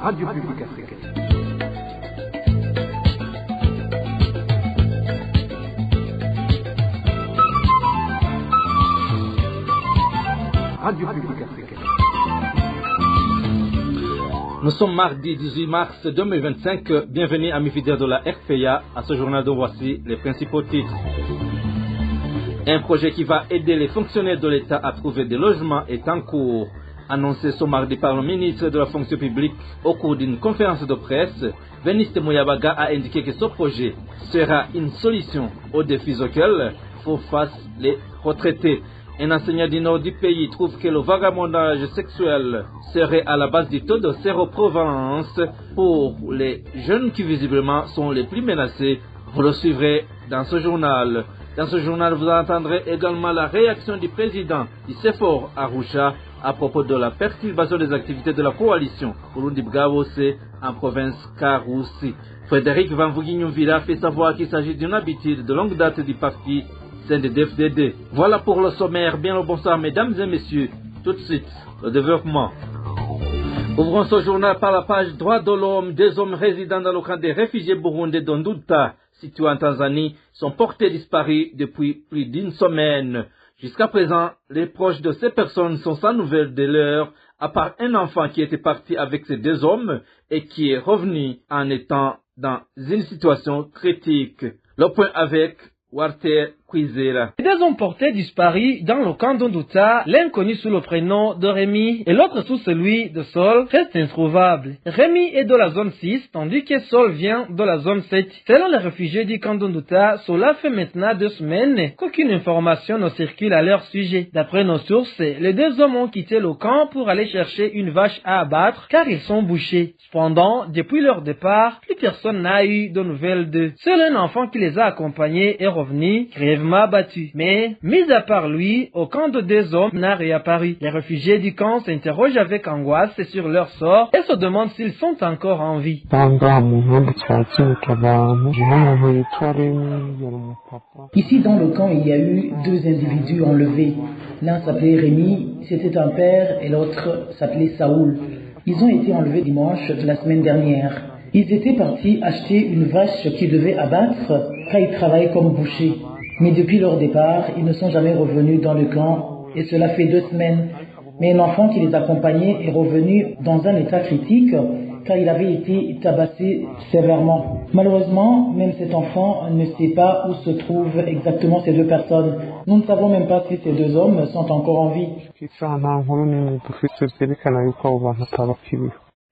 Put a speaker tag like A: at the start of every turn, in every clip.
A: Radio Publique Africaine. Radio Publique Africaine.
B: Nous sommes mardi 18 mars 2025. Bienvenue amis fidèles de la RPA. À ce journal dont voici les principaux titres. Un projet qui va aider les fonctionnaires de l'État à trouver des logements est en cours. Annoncé ce mardi par le ministre de la fonction publique au cours d'une conférence de presse, Véniste Mouyabaga a indiqué que ce projet sera une solution aux défis auxquels font face les retraités. Un enseignant du nord du pays trouve que le vagabondage sexuel serait à la base du taux de séroprevalence pour les jeunes qui visiblement sont les plus menacés. Vous le suivrez dans ce journal. Dans ce journal, vous entendrez également la réaction du président du CEFOR Arusha à propos de la perturbation des activités de la coalition Burundi Bwabose en province Karusi. Frédéric Van Vuguinyumvira fait savoir qu'il s'agit d'une habitude de longue date du parti CNDD-FDD. Voilà pour le sommaire. Bien le bonsoir mesdames et messieurs. Tout de suite, le développement. Ouvrons ce journal par la page droits de l'homme. Des hommes résidant dans le camp des réfugiés burundais d'Onduta, situé en Tanzanie, sont portés disparus depuis plus d'une semaine. Jusqu'à présent, les proches de ces personnes sont sans nouvelles de leur, à part un enfant qui était parti avec ces deux hommes et qui est revenu en étant dans une situation critique. Le point avec Walter Kwizera.
C: Les deux hommes portés disparus dans le camp d'Onduta, l'un connu sous le prénom de Rémi et l'autre sous celui de Sol, restent introuvables. Rémi est de la zone 6, tandis que Sol vient de la zone 7. Selon les réfugiés du camp d'Onduta, cela fait maintenant 2 semaines qu'aucune information ne circule à leur sujet. D'après nos sources, les deux hommes ont quitté le camp pour aller chercher une vache à abattre car ils sont bouchés. Cependant, depuis leur départ, plus personne n'a eu de nouvelles d'eux. Seul un enfant qui les a accompagnés est revenu, battu. Mais, mis à part lui, aucun de deux hommes n'a réapparu. Les réfugiés du camp s'interrogent avec angoisse sur leur sort et se demandent s'ils sont encore en vie.
D: Ici dans le camp, il y a eu 2 individus enlevés. L'un s'appelait Rémi, c'était un père, et l'autre s'appelait Saoul. Ils ont été enlevés dimanche de la semaine dernière. Ils étaient partis acheter une vache qu'ils devaient abattre car ils travaillaient comme bouchers. Mais depuis leur départ, ils ne sont jamais revenus dans le camp et cela fait 2 semaines. Mais un enfant qui les accompagnait est revenu dans un état critique car il avait été tabassé sévèrement. Malheureusement, même cet enfant ne sait pas où se trouvent exactement ces 2 personnes. Nous ne savons même pas si ces 2 hommes sont encore en vie.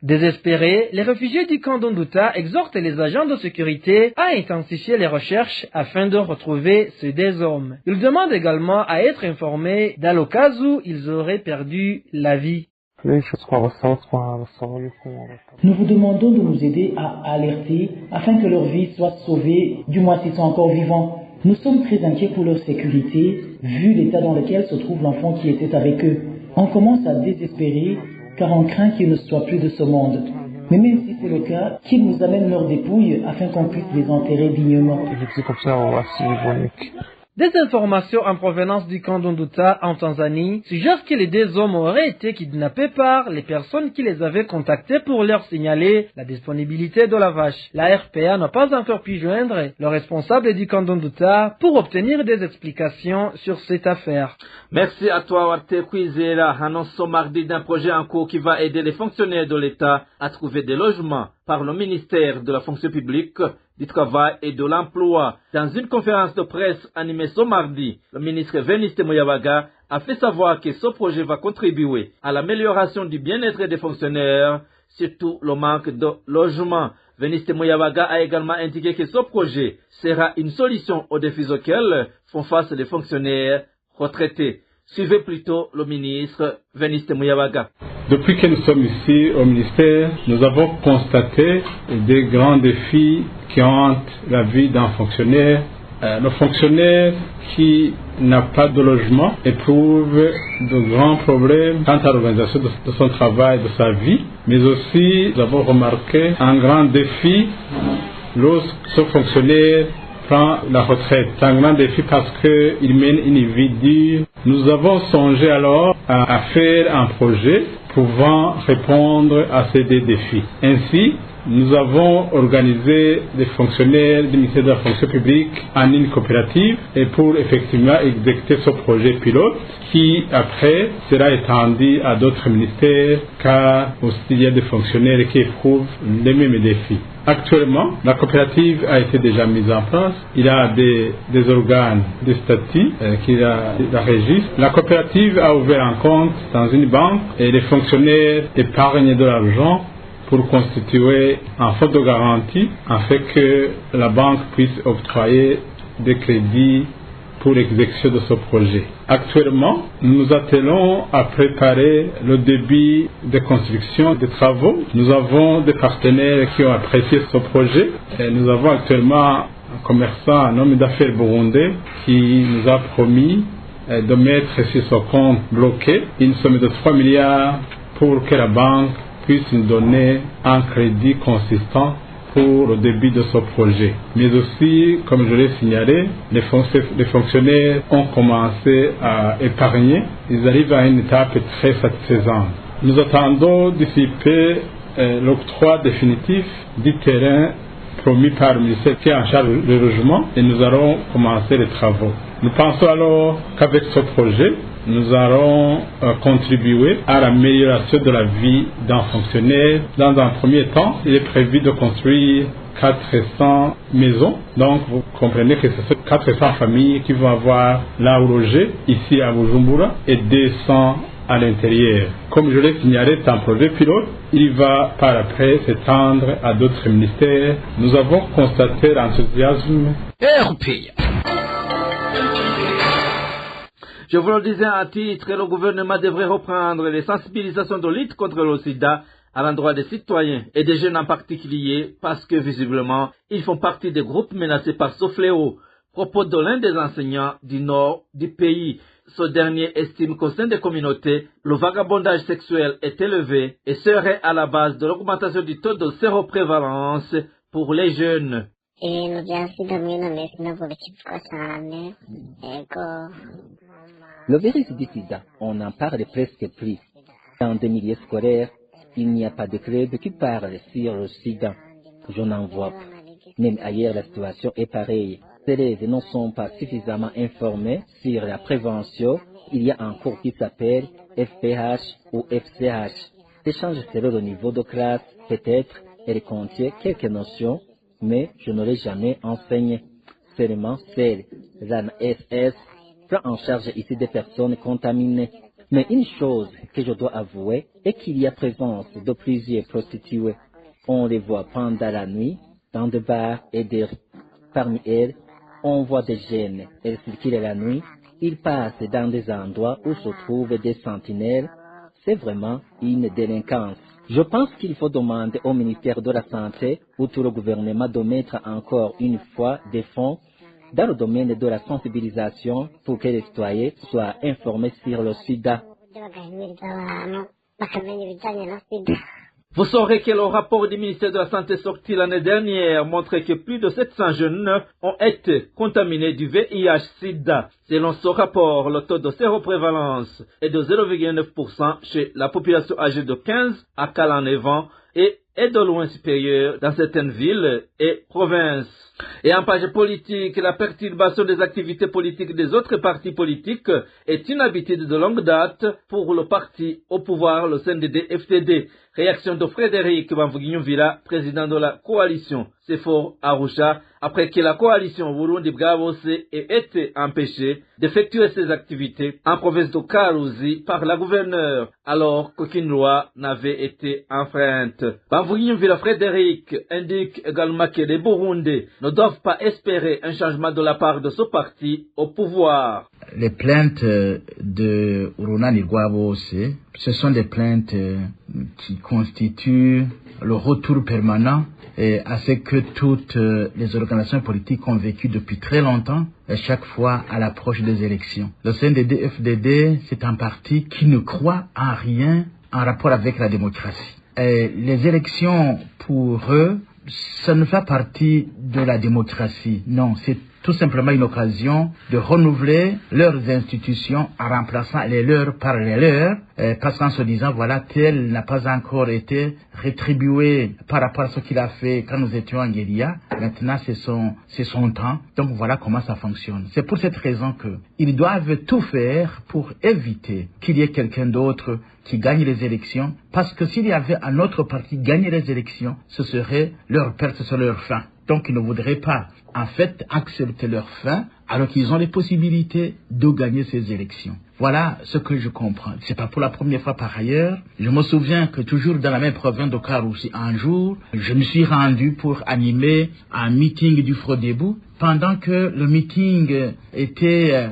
C: Désespérés, les réfugiés du camp d'Onduta exhortent les agents de sécurité à intensifier les recherches afin de retrouver ces 2 hommes. Ils demandent également à être informés dans le cas où ils auraient perdu la vie.
D: Nous vous demandons de nous aider à alerter afin que leur vie soit sauvée, du moins s'ils sont encore vivants. Nous sommes très inquiets pour leur sécurité, vu l'état dans lequel se trouve l'enfant qui était avec eux. On commence à désespérer car on craint qu'ils ne soient plus de ce monde. Mais même si c'est le cas, qu'ils nous amènent leurs dépouilles afin qu'on puisse les enterrer dignement.
C: Des informations en provenance du camp d'Onduta en Tanzanie suggèrent que les 2 hommes auraient été kidnappés par les personnes qui les avaient contactés pour leur signaler la disponibilité de la vache. La RPA n'a pas encore pu joindre le responsable du camp d'Onduta pour obtenir des explications sur cette affaire.
B: Merci à toi, Walter Kwizera. Annonce ce mardi d'un projet en cours qui va aider les fonctionnaires de l'État à trouver des logements par le ministère de la fonction publique, du travail et de l'emploi. Dans une conférence de presse animée ce mardi, le ministre Véniste Mouyabaga a fait savoir que ce projet va contribuer à l'amélioration du bien-être des fonctionnaires, surtout le manque de logement. Véniste Mouyabaga a également indiqué que ce projet sera une solution aux défis auxquels font face les fonctionnaires retraités. Suivez plutôt le ministre Véniste Mouyabaga.
E: Depuis que nous sommes ici au ministère, nous avons constaté des grands défis qui hantent la vie d'un fonctionnaire. Le fonctionnaire qui n'a pas de logement éprouve de grands problèmes quant à l'organisation de son travail, de sa vie, mais aussi nous avons remarqué un grand défi lorsque ce fonctionnaire prend la retraite. C'est un grand défi parce qu'il mène une vie dure. Nous avons songé alors à faire un projet pouvant répondre à ces deux défis. Ainsi, nous avons organisé des fonctionnaires du ministère de la fonction publique en une coopérative et pour effectivement exécuter ce projet pilote qui après sera étendu à d'autres ministères car aussi il y a des fonctionnaires qui éprouvent les mêmes défis. Actuellement, la coopérative a été déjà mise en place. Il y a des organes de statut qui la régissent. La coopérative a ouvert un compte dans une banque et les fonctionnaires épargnent de l'argent pour constituer un fonds de garantie afin que la banque puisse octroyer des crédits pour l'exécution de ce projet. Actuellement, nous nous attelons à préparer le début de construction des travaux. Nous avons des partenaires qui ont apprécié ce projet. Et nous avons actuellement un commerçant, un homme d'affaires burundais qui nous a promis de mettre sur ce compte bloqué une somme de 3 milliards pour que la banque puisse nous donner un crédit consistant pour le début de ce projet. Mais aussi, comme je l'ai signalé, les fonctionnaires ont commencé à épargner. Ils arrivent à une étape très satisfaisante. Nous attendons d'ici peu l'octroi définitif du terrain promis par le ministère qui est en charge du logement et nous allons commencer les travaux. Nous pensons alors qu'avec ce projet, nous allons contribuer à l'amélioration de la vie d'un fonctionnaire. Dans un premier temps, il est prévu de construire 400 maisons. Donc, vous comprenez que ce sont 400 familles qui vont avoir là où loger, ici à Bujumbura, et 200 à l'intérieur. Comme je l'ai signalé, c'est un projet pilote. Il va par après s'étendre à d'autres ministères. Nous avons constaté l'enthousiasme.
B: Je vous le disais à titre, le gouvernement devrait reprendre les sensibilisations de lutte contre le sida à l'endroit des citoyens et des jeunes en particulier parce que visiblement, ils font partie des groupes menacés par ce fléau. Propos de l'un des enseignants du nord du pays. Ce dernier estime qu'au sein des communautés, le vagabondage sexuel est élevé et serait à la base de l'augmentation du taux de séroprévalence pour les jeunes.
F: Le virus du sida, on n'en parle presque plus. Dans des milieux scolaires, il n'y a pas de club qui parle sur le sida. Je n'en vois pas. Même ailleurs, la situation est pareille. Les élèves ne sont pas suffisamment informés sur la prévention. Il y a un cours qui s'appelle FPH ou FCH. L'échange selon le niveau de classe, peut-être, elle contient quelques notions, mais je ne l'ai jamais enseigné. Seulement celle, l'ANSS, prend en charge ici des personnes contaminées. Mais une chose que je dois avouer est qu'il y a présence de plusieurs prostituées. On les voit pendant la nuit, dans des bars et des rues. Parmi elles, on voit des jeunes. Elles circulent la nuit. Ils passent dans des endroits où se trouvent des sentinelles. C'est vraiment une délinquance. Je pense qu'il faut demander au ministère de la Santé ou tout le gouvernement de mettre encore une fois des fonds dans le domaine de la sensibilisation pour que les citoyens soient informés sur le sida.
B: Vous saurez que le rapport du ministère de la Santé sorti l'année dernière montrait que plus de 700 jeunes ont été contaminés du VIH-Sida. Selon ce rapport, le taux de séroprévalence est de 0,9% chez la population âgée de 15 à 49 ans et est de loin supérieur dans certaines villes et provinces. Et en page politique, la perturbation des activités politiques des autres partis politiques est une habitude de longue date pour le parti au pouvoir, le CNDD-FDD. Réaction de Frédéric Bamvuginyumvira, président de la coalition CEFOR Arusha, après que la coalition Burundi Bwabose ait été empêchée d'effectuer ses activités en province de Karuzi par la gouverneure, alors qu'aucune loi n'avait été enfreinte. Bamvuginyumvira Frédéric indique également que les Burundais ne doivent pas espérer un changement de la part de ce parti au pouvoir.
G: Les plaintes de Urunani Bwabose, ce sont des plaintes qui constituent le retour permanent à ce que toutes les organisations politiques ont vécu depuis très longtemps, et chaque fois à l'approche des élections. Le CNDD-FDD, c'est un parti qui ne croit en rien en rapport avec la démocratie. Et les élections, pour eux, ça ne fait pas partie de la démocratie. Non, c'est tout simplement une occasion de renouveler leurs institutions en remplaçant les leurs par les leurs, parce qu'en se disant, voilà, tel n'a pas encore été rétribué par rapport à ce qu'il a fait quand nous étions en guérilla. Maintenant, c'est son temps. Donc voilà comment ça fonctionne. C'est pour cette raison qu'ils doivent tout faire pour éviter qu'il y ait quelqu'un d'autre qui gagne les élections, parce que s'il y avait un autre parti gagner les élections, ce serait leur perte, ce serait leur fin. Donc ils ne voudraient pas, en fait, accepter leur fin, alors qu'ils ont les possibilités de gagner ces élections. Voilà ce que je comprends. C'est pas pour la première fois par ailleurs. Je me souviens que toujours dans la même province de Karouzi, un jour, je me suis rendu pour animer un meeting du Frodebou, pendant que le meeting était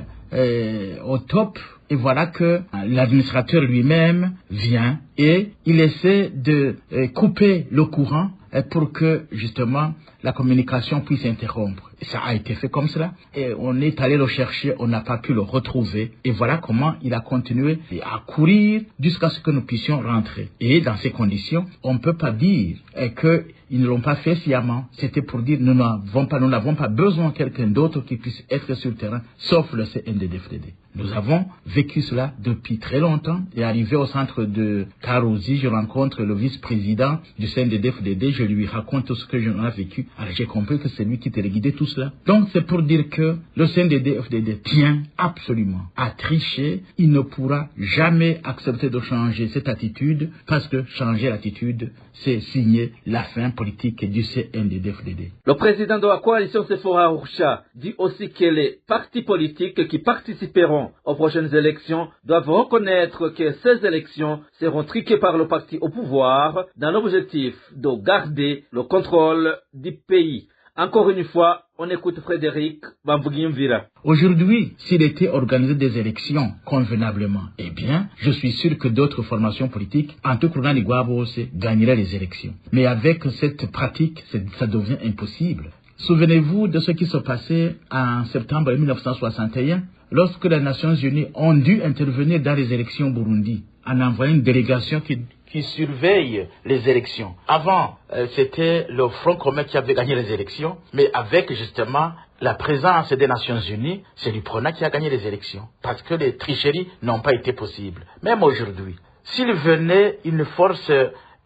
G: au top. Et voilà que l'administrateur lui-même vient et il essaie de couper le courant pour que justement la communication puisse s'interrompre. Ça a été fait comme cela et on est allé le chercher, on n'a pas pu le retrouver et voilà comment il a continué à courir jusqu'à ce que nous puissions rentrer. Et dans ces conditions, on ne peut pas dire qu'ils ne l'ont pas fait sciemment. C'était pour dire nous n'avons pas besoin de quelqu'un d'autre qui puisse être sur le terrain, sauf le CNDD-FDD. Nous avons vécu cela depuis très longtemps et arrivé au centre de Karouzi, je rencontre le vice-président du CNDD-FDD, je lui raconte tout ce que j'en ai vécu. Alors j'ai compris que c'est lui qui téléguidait tout cela. Donc c'est pour dire que le CNDD-FDD tient absolument à tricher. Il ne pourra jamais accepter de changer cette attitude parce que changer l'attitude, c'est signer la fin politique du CNDD-FDD.
B: Le président de la coalition Sephora Ourcha dit aussi que les partis politiques qui participeront aux prochaines élections doivent reconnaître que ces élections seront truquées par le parti au pouvoir dans l'objectif de garder le contrôle du pays. Encore une fois, on écoute Frédéric Bambouguimvira.
G: Aujourd'hui, s'il était organisé des élections convenablement, eh bien, je suis sûr que d'autres formations politiques, en tout cas les Guabos, gagneraient les élections. Mais avec cette pratique, ça devient impossible. Souvenez-vous de ce qui se passait en septembre 1961, lorsque les Nations Unies ont dû intervenir dans les élections au Burundi, en envoyant une délégation qui surveille les élections. Avant, c'était le Front commun qui avait gagné les élections, mais avec justement la présence des Nations Unies, c'est l'UPRONA qui a gagné les élections, parce que les tricheries n'ont pas été possibles. Même aujourd'hui, s'il venait une force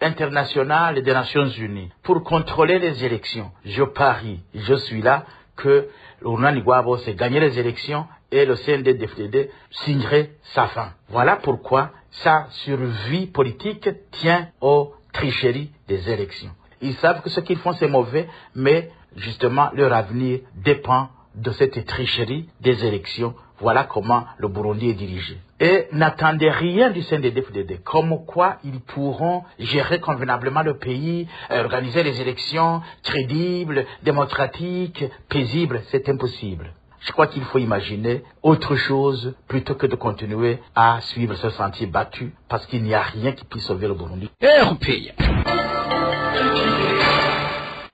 G: internationale des Nations Unies pour contrôler les élections, je parie, je suis là, que l'Ounani Guabo s'est gagné les élections et le CNDD-FDD signerait sa fin. Voilà pourquoi sa survie politique tient aux tricheries des élections. Ils savent que ce qu'ils font c'est mauvais, mais justement leur avenir dépend de cette tricherie des élections. Voilà comment le Burundi est dirigé. Et n'attendez rien du CNDD-FDD, comme quoi ils pourront gérer convenablement le pays, organiser les élections crédibles, démocratiques, paisibles. C'est impossible. Je crois qu'il faut imaginer autre chose plutôt que de continuer à suivre ce sentier battu, parce qu'il n'y a rien qui puisse sauver le Burundi.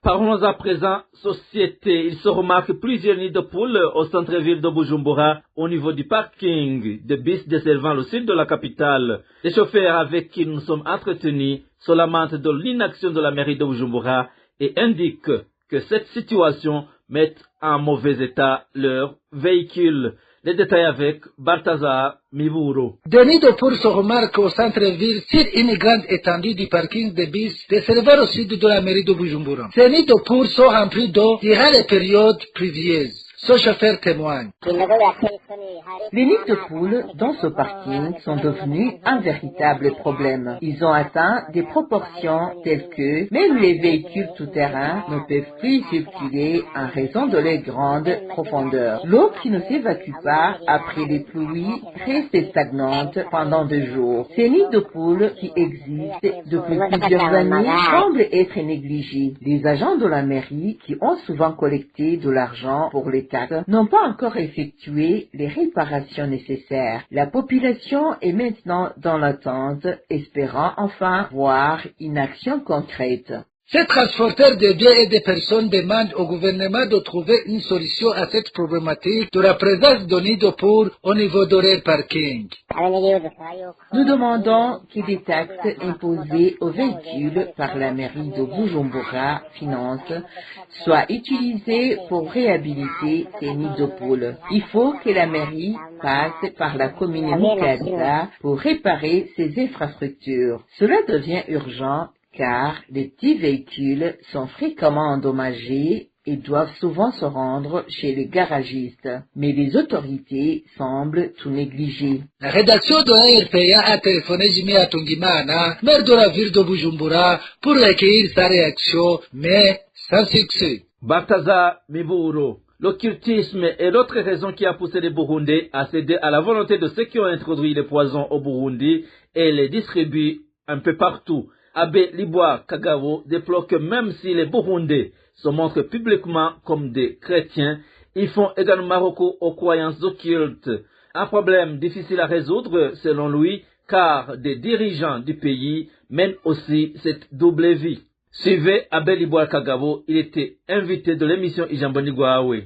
B: Parlons à présent société. Il se remarque plusieurs nids de poules au centre-ville de Bujumbura, au niveau du parking de bus desservant le sud de la capitale. Les chauffeurs avec qui nous sommes entretenus se lamentent de l'inaction de la mairie de Bujumbura et indiquent que cette situation met en mauvais état leurs véhicules. Les détails avec Balthazar Miburo.
H: Des nids de poules se remarquent au centre-ville sur une grande étendue du parking de bus desservant au sud de la mairie de Bujumbura. Ces nids de poules sont remplis d'eau durant les périodes pluvieuses. Ce chauffeur témoigne.
I: Les nids de poules dans ce parking sont devenus un véritable problème. Ils ont atteint des proportions telles que même les véhicules tout-terrain ne peuvent plus circuler en raison de leur grande profondeur. L'eau qui ne s'évacue pas après les pluies reste stagnante pendant 2 jours. Ces nids de poules qui existent depuis plusieurs années semblent être négligés. Les agents de la mairie qui ont souvent collecté de l'argent pour les n'ont pas encore effectué les réparations nécessaires. La population est maintenant dans l'attente, espérant enfin voir une action concrète.
H: Ces transporteurs de biens et de personnes demandent au gouvernement de trouver une solution à cette problématique de la présence de nids de poules au niveau de leur parking.
I: Nous demandons que des taxes imposées aux véhicules par la mairie de Bujumbura Finance soient utilisées pour réhabiliter ces nids de poules. Il faut que la mairie passe par la commune Mikasa pour réparer ces infrastructures. Cela devient urgent car les petits véhicules sont fréquemment endommagés et doivent souvent se rendre chez les garagistes. Mais les autorités semblent tout négliger.
H: La rédaction de la RPA a téléphoné Jimmy Atungimana, maire de la ville de Bujumbura, pour recueillir sa réaction, mais sans succès.
B: Balthazar Miburo. L'occultisme est l'autre raison qui a poussé les Burundais à céder à la volonté de ceux qui ont introduit les poisons au Burundi et les distribuent un peu partout. Abbé Liboire Kagabo déplore que même si les Burundais se montrent publiquement comme des chrétiens, ils font également recours aux croyances occultes. Un problème difficile à résoudre selon lui, car des dirigeants du pays mènent aussi cette double vie. Suivez Abbé Liboire Kagabo, il était invité de l'émission Ijambo Nigwawe.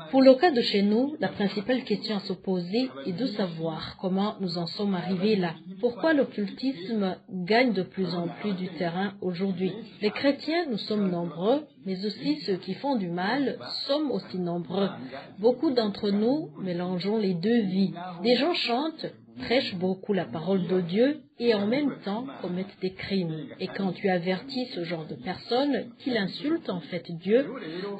J: Pour le cas de chez nous, la principale question à se poser est de savoir comment nous en sommes arrivés là. Pourquoi l'occultisme gagne de plus en plus du terrain aujourd'hui? Les chrétiens, nous sommes nombreux, mais aussi ceux qui font du mal sommes aussi nombreux. Beaucoup d'entre nous mélangeons les deux vies. Des gens chantent, prêchent beaucoup la parole de Dieu et en même temps commettent des crimes. Et quand tu avertis ce genre de personne qu'il insulte en fait Dieu,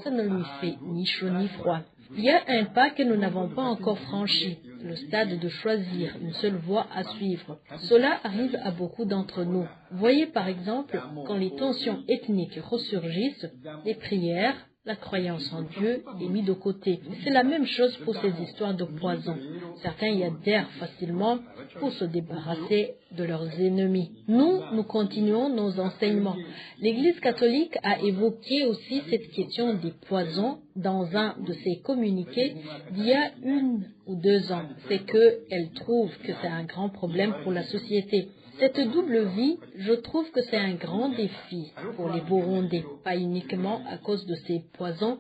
J: ça ne lui fait ni chaud ni froid. Il y a un pas que nous n'avons pas encore franchi, le stade de choisir une seule voie à suivre. Cela arrive à beaucoup d'entre nous. Voyez par exemple, quand les tensions ethniques ressurgissent, les prières, la croyance en Dieu est mise de côté. C'est la même chose pour ces histoires de poison. Certains y adhèrent facilement pour se débarrasser de leurs ennemis. Nous continuons nos enseignements. L'Église catholique a évoqué aussi cette question des poisons dans un de ses communiqués d'il y a 1 ou 2 ans. C'est qu'elle trouve que c'est un grand problème pour la société. Cette double vie, je trouve que c'est un grand défi pour les Burundais, pas uniquement à cause de ces poisons,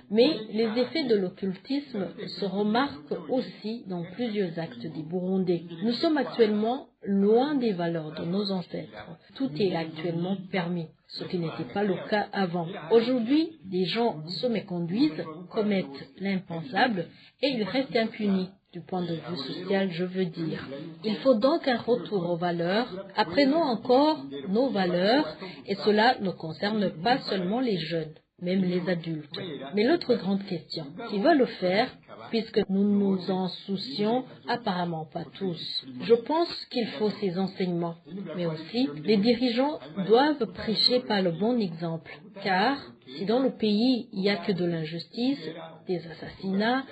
J: mais les effets de l'occultisme se remarquent aussi dans plusieurs actes des Burundais. Nous sommes actuellement loin des valeurs de nos ancêtres. Tout est actuellement permis, ce qui n'était pas le cas avant. Aujourd'hui, des gens se méconduisent, commettent l'impensable et ils restent impunis. Du point de vue social, je veux dire. Il faut donc un retour aux valeurs. Apprenons encore nos valeurs et cela ne concerne pas seulement les jeunes, même les adultes. Mais l'autre grande question, qui va le faire, puisque nous nous en soucions apparemment pas tous. Je pense qu'il faut ces enseignements, mais aussi les dirigeants doivent prêcher par le bon exemple, car si dans le pays il n'y a que de l'injustice, des assassinats,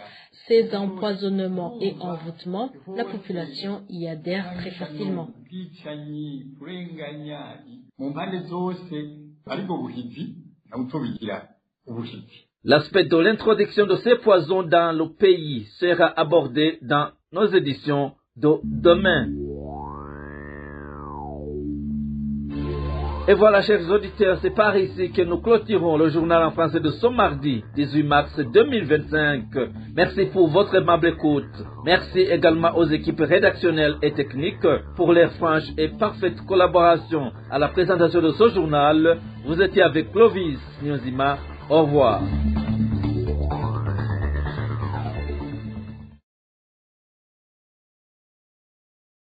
J: ces empoisonnements et envoûtements, la population y adhère très facilement.
B: L'aspect de l'introduction de ces poisons dans le pays sera abordé dans nos éditions de demain. Et voilà, chers auditeurs, c'est par ici que nous clôturons le journal en français de ce mardi 18 mars 2025. Merci pour votre aimable écoute. Merci également aux équipes rédactionnelles et techniques pour leur franche et parfaite collaboration à la présentation de ce journal. Vous étiez avec Clovis Nyonzima. Au revoir.